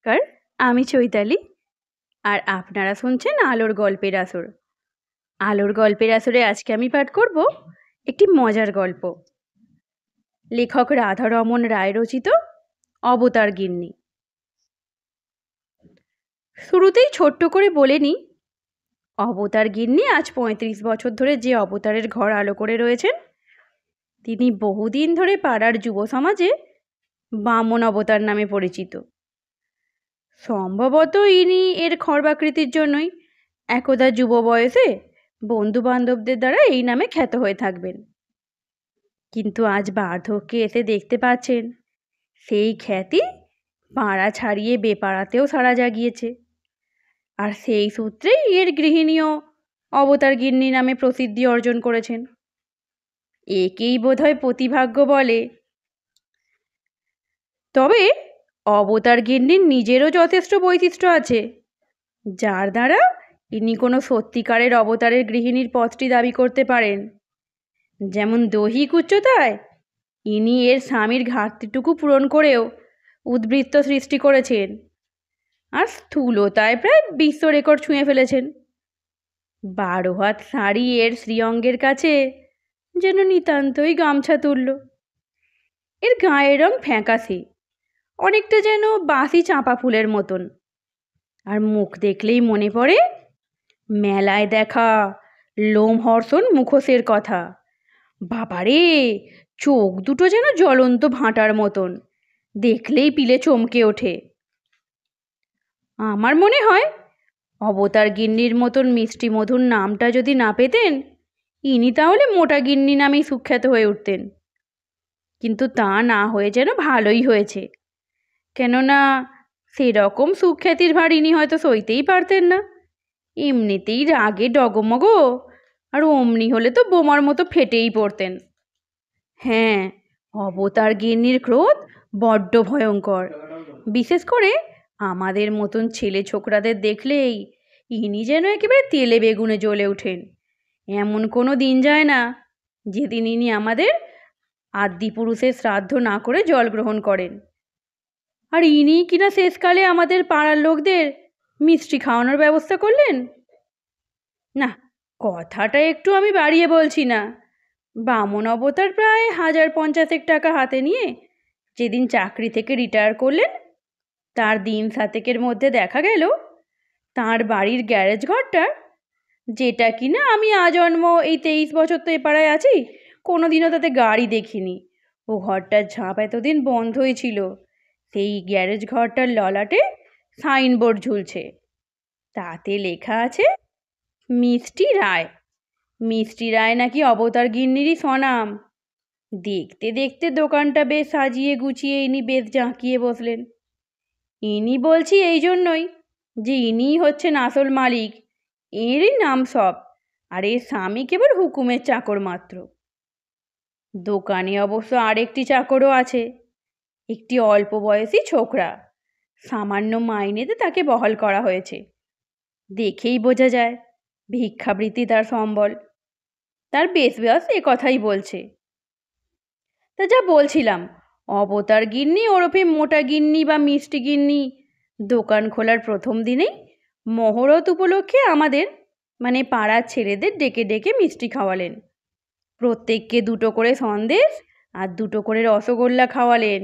নমস্কার, আমি চৈতালি। আর আপনারা শুনছেন আলোর গল্পের আসর। আলোর গল্পের আসরে আজকে আমি পাঠ করব একটি মজার গল্প। লেখক রাধারমণ রায় রচিত অবতার গিন্নি। শুরুতেই ছোট্ট করে বলে নিই, অবতার গিন্নি আজ ৩৫ বছর ধরে যে অবতারের ঘর আলো করে রয়েছেন, তিনি বহুদিন ধরে পাড়ার যুব সমাজে বামন অবতার নামে পরিচিত। সম্ভবত ইনি এর খর্বাকৃতির জন্যই একদা যুব বয়সে বন্ধু বান্ধবদের দ্বারা এই নামে খ্যাত হয়ে থাকবেন। কিন্তু আজ বার্ধক্যে এসে দেখতে পাচ্ছেন সেই খ্যাতি পাড়া ছাড়িয়ে বেপাড়াতেও সাড়া জাগিয়েছে। আর সেই সূত্রেই এর গৃহিণীও অবতার গিন্নি নামে প্রসিদ্ধি অর্জন করেছেন। একেই বোধহয় প্রতিভাগ্য বলে। তবে অবতার গিন্নির নিজেরও যথেষ্ট বৈশিষ্ট্য আছে, যার দ্বারা ইনি কোনো সত্যিকারের অবতারের গৃহিণীর পদটি দাবি করতে পারেন। যেমন দৈহিক উচ্চতায় ইনি এর স্বামীর ঘাটতিটুকু পূরণ করেও উদ্বৃত্ত সৃষ্টি করেছেন, আর স্থূলতায় প্রায় বিশ্ব রেকর্ড ছুঁয়ে ফেলেছেন। ১২ হাত শাড়ি এর শ্রীঅঙ্গের কাছে যেন নিতান্তই গামছা তুলল। এর গায়ের রং ফ্যাকাশে, অনেকটা যেন বাসি চাঁপা ফুলের মতন। আর মুখ দেখলেই মনে পড়ে মেলায় দেখা লোমহর্ষণ মুখোশের কথা। বাবারে, চোখ দুটো যেন জ্বলন্ত ভাঁটার মতন, দেখলেই পিলে চমকে ওঠে। আমার মনে হয় অবতার গিন্নির মতন মিষ্টি মধুর নামটা যদি না পেতেন, ইনি তাহলে মোটা গিন্নি নামেই সুখ্যাত হয়ে উঠতেন। কিন্তু তা না হয়ে যেন ভালোই হয়েছে, কেননা সেরকম সুখ্যাতির ভার ইনি হয়তো সইতেই পারতেন না। এমনিতেই রাগে ডগমগ, আর অমনি হলে তো বোমার মতো ফেটেই পড়তেন। হ্যাঁ, অবতার গিন্নির ক্রোধ বড্ড ভয়ঙ্কর। বিশেষ করে আমাদের মতন ছেলে ছোকরাদের দেখলেই ইনি যেন একেবারে তেলে বেগুনে জ্বলে ওঠেন। এমন কোনো দিন যায় না যেদিন ইনি আমাদের আদিপুরুষের শ্রাদ্ধ না করে জল গ্রহণ করেন। আর ইনি কিনা শেষকালে আমাদের পাড়ার লোকদের মিষ্টি খাওয়ানোর ব্যবস্থা করলেন। না, কথাটা একটু আমি বাড়িয়ে বলছি না। বামন অবতার প্রায় ১০৫০ টাকা হাতে নিয়ে যেদিন চাকরি থেকে রিটায়ার করলেন, তার দিন ৭ মধ্যে দেখা গেল তার বাড়ির গ্যারেজ ঘরটা, যেটা কিনা আমি আজন্ম এই ২৩ বছর তো এ পাড়ায় আছি, কোনোদিনও তাতে গাড়ি দেখিনি। ও ঘরটার ঝাঁপ এতদিন বন্ধই ছিল। সেই গ্যারেজ ঘরটার ললাটে সাইনবোর্ড ঝুলছে, তাতে লেখা আছে মিষ্টি রায়। মিষ্টি রায় নাকি অবতার গিন্নিরই স্বনাম। দেখতে দেখতে দোকানটা বেশ সাজিয়ে গুছিয়ে ইনি বেশ জাঁকিয়ে বসলেন। ইনি বলছি এই জন্যই যে ইনিই হচ্ছেন আসল মালিক, এরই নাম সব, আর এর স্বামী কেবল হুকুমের চাকর মাত্র। দোকানে অবশ্য আরেকটি চাকরও আছে, একটি অল্প বয়সী ছোকরা। সামান্য মাইনেতে তাকে বহাল করা হয়েছে। দেখেই বোঝা যায় ভিক্ষাবৃত্তি তার সম্বল। তার বেশ এ কথাই বলছে। তা যা বলছিলাম, অবতার গিন্নি ওরফে মোটা গিন্নি বা মিষ্টি গিন্নি দোকান খোলার প্রথম দিনেই মহরত উপলক্ষে আমাদের মানে পাড়ার ছেলেদের ডেকে ডেকে মিষ্টি খাওয়ালেন। প্রত্যেককে ২টো করে সন্দেশ আর ২টো করে রসগোল্লা খাওয়ালেন,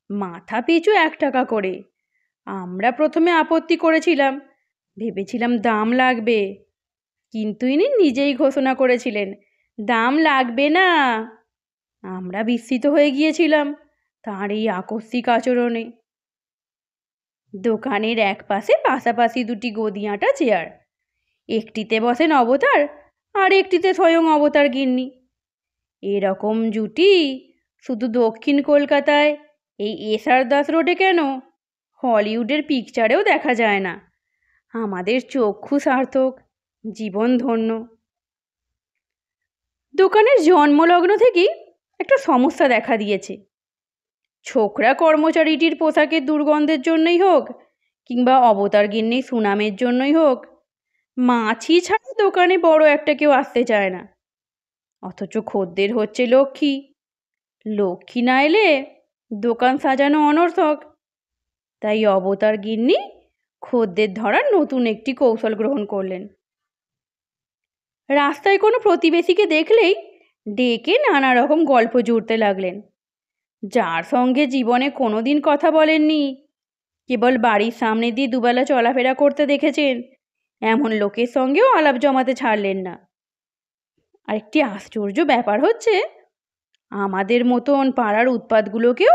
মাথা পিছু ১ টাকা করে। আমরা প্রথমে আপত্তি করেছিলাম, ভেবেছিলাম দাম লাগবে, কিন্তু ইনি নিজেই ঘোষণা করেছিলেন দাম লাগবে না। আমরা বিস্মিত হয়ে গিয়েছিলাম তার এই আকস্মিক আচরণে। দোকানের এক পাশে পাশাপাশি ২টি গদি আঁটা চেয়ার, একটিতে বসেন অবতার আর একটিতে স্বয়ং অবতার গিন্নি। এরকম জুটি শুধু দক্ষিণ কলকাতায় এই এসআর দাস রোডে কেন, হলিউডের পিকচারেও দেখা যায় না। আমাদের চক্ষু সার্থক, জীবন ধন্য। দোকানের জন্মলগ্ন থেকেই একটা সমস্যা দেখা দিয়েছে। ছোকরা কর্মচারীটির পোশাকের দুর্গন্ধের জন্যই হোক, কিংবা অবতার গিন্নির সুনামের জন্যই হোক, মাছি ছাড়া দোকানে বড় একটা কেউ আসতে চায় না। অথচ খদ্দের হচ্ছে লক্ষ্মী। লক্ষ্মী না এলে দোকান সাজানো অনর্থক। তাই অবতার গিন্নি খদ্দের ধরার নতুন একটি কৌশল গ্রহণ করলেন। রাস্তায় কোনো প্রতিবেশীকে দেখলেই ডেকে নানা রকম গল্প জুড়তে লাগলেন। যার সঙ্গে জীবনে কোনোদিন কথা বলেননি, কেবল বাড়ির সামনে দিয়ে দুবেলা চলাফেরা করতে দেখেছেন, এমন লোকের সঙ্গেও আলাপ জমাতে ছাড়লেন না। আর একটি আশ্চর্য ব্যাপার হচ্ছে, আমাদের মতন পাড়ার উৎপাতগুলোকেও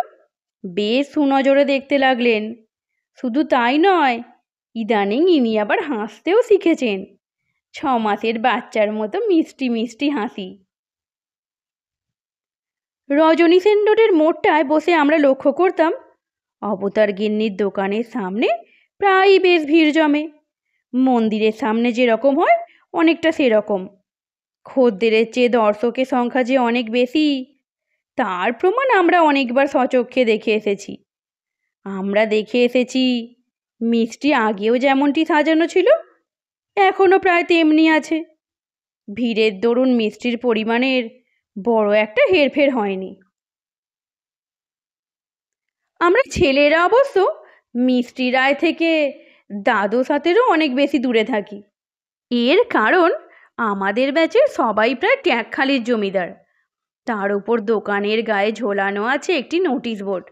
বেশ সুনজরে দেখতে লাগলেন। শুধু তাই নয়, ইদানিং ইনি আবার হাসতেও শিখেছেন, 6 মাসের বাচ্চার মতো মিষ্টি মিষ্টি হাসি। রজনী সেন রোডের মোড়টায় বসে আমরা লক্ষ্য করতাম, অবতার গিন্নির দোকানের সামনে প্রায়ই বেশ ভিড় জমে। মন্দিরের সামনে যেরকম হয় অনেকটা সেরকম। খদ্দেরের চেয়ে দর্শকের সংখ্যা যে অনেক বেশি, তার প্রমাণ আমরা অনেকবার স্বচক্ষে দেখে এসেছি। আমরা দেখে এসেছি মিষ্টি আগেও যেমনটি সাজানো ছিল, এখনো প্রায় তেমনি আছে। ভিড়ের দরুন মিষ্টির পরিমাণের বড় একটা হেরফের হয়নি। আমরা ছেলেরা অবশ্য মিষ্টি রায় থেকে দ্বাদশ হাতেরও অনেক বেশি দূরে থাকি। এর কারণ আমাদের ব্যাচের সবাই প্রায় ট্যাঁকখালির জমিদার। তার উপর দোকানের গায়ে ঝোলানো আছে একটি নোটিশ বোর্ড।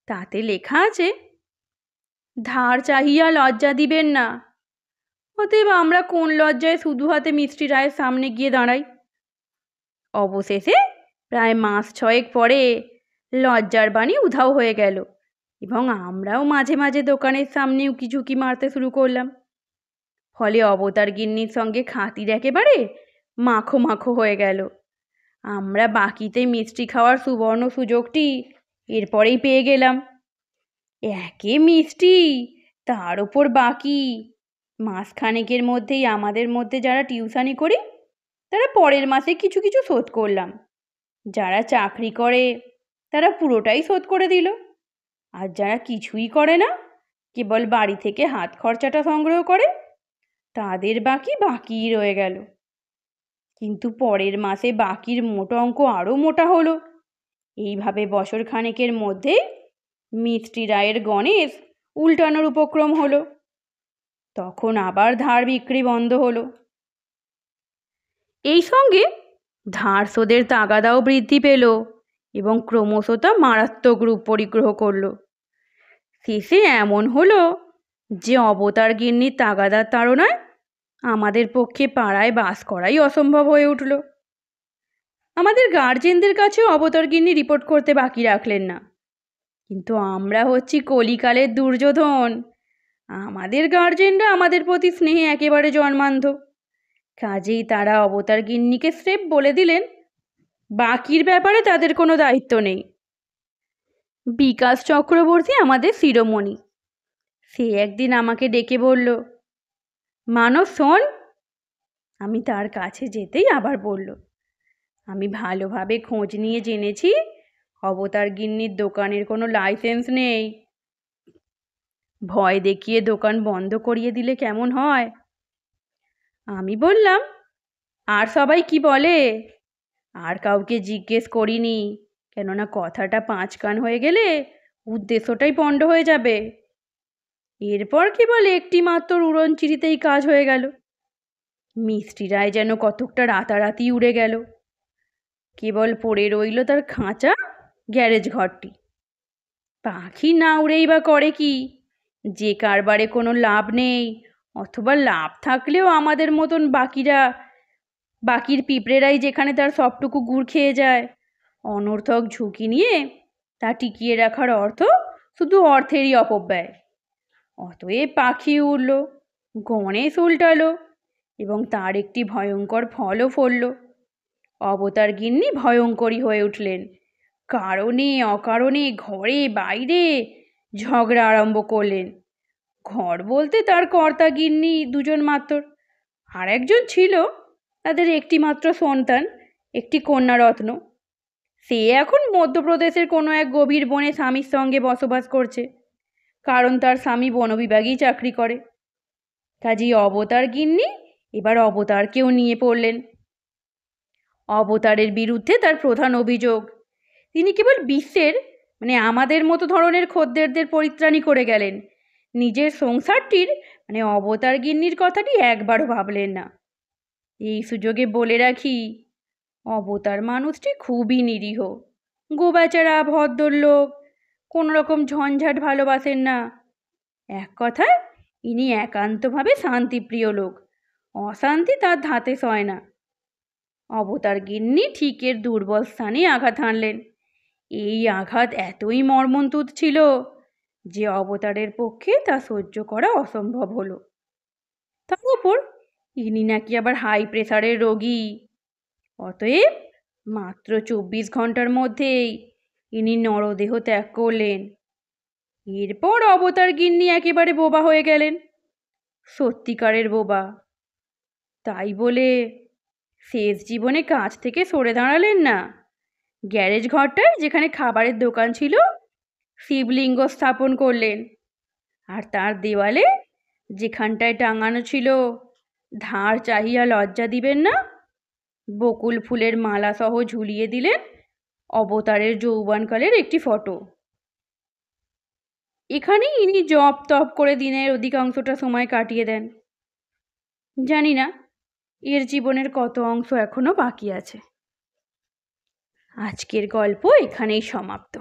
তাতে লেখা আছে, ধার চাহিয়া লজ্জা দিবেন না। অতএব আমরা কোন লজ্জায় শুধু হাতে মিষ্টি রায়ের সামনে গিয়ে দাঁড়াই। অবশেষে প্রায় মাস 6 পরে লজ্জার বাণী উধাও হয়ে গেল এবং আমরাও মাঝে মাঝে দোকানের সামনে উকিঝুঁকি মারতে শুরু করলাম। ফলে অবতার গিন্নির সঙ্গে খাতির একেবারে মাখো মাখো হয়ে গেল। আমরা বাকিতে মিষ্টি খাওয়ার সুবর্ণ সুযোগটি এরপরেই পেয়ে গেলাম। একে মিষ্টি, তার উপর বাকি। মাসখানেকের মধ্যেই আমাদের মধ্যে যারা টিউশনি করি তারা পরের মাসে কিছু কিছু শোধ করলাম। যারা চাকরি করে তারা পুরোটাই শোধ করে দিল। আর যারা কিছুই করে না, কেবল বাড়ি থেকে হাত খরচাটা সংগ্রহ করে, তাদের বাকিই রয়ে গেল। কিন্তু পরের মাসে বাকির মোটা অঙ্ক আরও মোটা হলো। এইভাবে বছর খানেকের মধ্যেই মিষ্টি রায়ের গণেশ উল্টানোর উপক্রম হলো। তখন আবার ধার বিক্রি বন্ধ হলো। এই সঙ্গে ধার শোধের তাগাদাও বৃদ্ধি পেল এবং ক্রমশ তা মারাত্মক রূপ পরিগ্রহ করল। শেষে এমন হলো যে অবতার গিন্নির তাগাদার তাড়নায় আমাদের পক্ষে পাড়ায় বাস করাই অসম্ভব হয়ে উঠল। আমাদের গার্জেনদের কাছেও অবতার গিন্নি রিপোর্ট করতে বাকি রাখলেন না। কিন্তু আমরা হচ্ছি কলিকালের দুর্যোধন। আমাদের গার্জেনরা আমাদের প্রতি স্নেহে একেবারে জন্মান্ধ। কাজেই তারা অবতার গিন্নিকে স্রেফ বলে দিলেন, বাকির ব্যাপারে তাদের কোনো দায়িত্ব নেই। বিকাশ চক্রবর্তী আমাদের শিরোমণি। সে একদিন আমাকে ডেকে বলল, মানস শোন। আমি তার কাছে যেতেই আবার বলল, আমি ভালোভাবে খোঁজ নিয়ে জেনেছি অবতার গিন্নির দোকানের কোনো লাইসেন্স নেই। ভয় দেখিয়ে দোকান বন্ধ করিয়ে দিলে কেমন হয়? আমি বললাম, আর সবাই কি বলে? আর কাউকে জিজ্ঞেস করিনি, কেননা কথাটা 5 কান হয়ে গেলে উদ্দেশ্যটাই পণ্ড হয়ে যাবে। এরপর কেবল একটি মাত্র উড়নচিরিতেই কাজ হয়ে গেল। মিষ্টি রায় যেন কতকটা রাতারাতি উড়ে গেল। কেবল পড়ে রইল তার খাঁচা গ্যারেজ ঘরটি। পাখি না উড়েই বা করে কি? যে কারবারে কোনো লাভ নেই, অথবা লাভ থাকলেও আমাদের মতন বাকির পিঁপড়েরাই যেখানে তার সবটুকু গুড় খেয়ে যায়, অনর্থক ঝুঁকি নিয়ে তা টিকিয়ে রাখার অর্থ শুধু অর্থেরই অপব্যয়। অতএব পাখি উড়ল, গণেশ উল্টালো এবং তার একটি ভয়ঙ্কর ফলও ফলল। অবতার গিন্নি ভয়ঙ্করী হয়ে উঠলেন। কারণে অকারণে ঘরে বাইরে ঝগড়া আরম্ভ করলেন। ঘর বলতে তার কর্তা গিন্নি 2 জন মাত্র, আর একজন ছিল তাদের একটি মাত্র সন্তান, একটি কন্যারত্ন। সে এখন মধ্যপ্রদেশের কোনো এক গভীর বনে স্বামীর সঙ্গে বসবাস করছে, কারণ তার স্বামী বন বিভাগেই চাকরি করে। কাজেই অবতার গিন্নি এবার অবতারকেও নিয়ে পড়লেন। অবতারের বিরুদ্ধে তার প্রধান অভিযোগ, তিনি কেবল বিশ্বের মানে আমাদের মতো ধরনের খদ্দেরদের পরিত্রাণী করে গেলেন, নিজের সংসারটির মানে অবতার গিন্নির কথাটি একবারও ভাবলেন না। এই সুযোগে বলে রাখি, অবতার মানুষটি খুবই নিরীহ, গোবেচারা ভদ্রলোক, কোনো রকম ঝঞ্ঝাট ভালোবাসেন না। এক কথায় ইনি একান্তভাবে শান্তিপ্রিয় লোক, অশান্তি তার ধাতে সয় না। অবতার গিন্নি ঠিক এর দুর্বল স্থানে আঘাত হানলেন। এই আঘাত এতই মর্মন্তুদ ছিল যে অবতারের পক্ষে তা সহ্য করা অসম্ভব হলো। তার উপর ইনি নাকি আবার হাই প্রেসারের রোগী। অতএব মাত্র 24 ঘন্টার মধ্যেই ইনি নরদেহ ত্যাগ করলেন। এরপর অবতার গিন্নি একেবারে বোবা হয়ে গেলেন, সত্যিকারের বোবা। তাই বলে শেষ জীবনে কাজ থেকে সরে দাঁড়ালেন না। গ্যারেজ ঘরটায় যেখানে খাবারের দোকান ছিল শিবলিঙ্গ স্থাপন করলেন, আর তার দেওয়ালে যেখানটায় টাঙানো ছিল ধার চাহিয়া লজ্জা দিবেন না বকুল ফুলের মালা সহ ঝুলিয়ে দিলেন অবতারের যৌবনকালের একটি ফটো। এখানেই ইনি জপ তপ করে দিনের অধিকাংশটা সময় কাটিয়ে দেন। জানি না এর জীবনের কত অংশ এখনো বাকি আছে। আজকের গল্প এখানেই সমাপ্ত।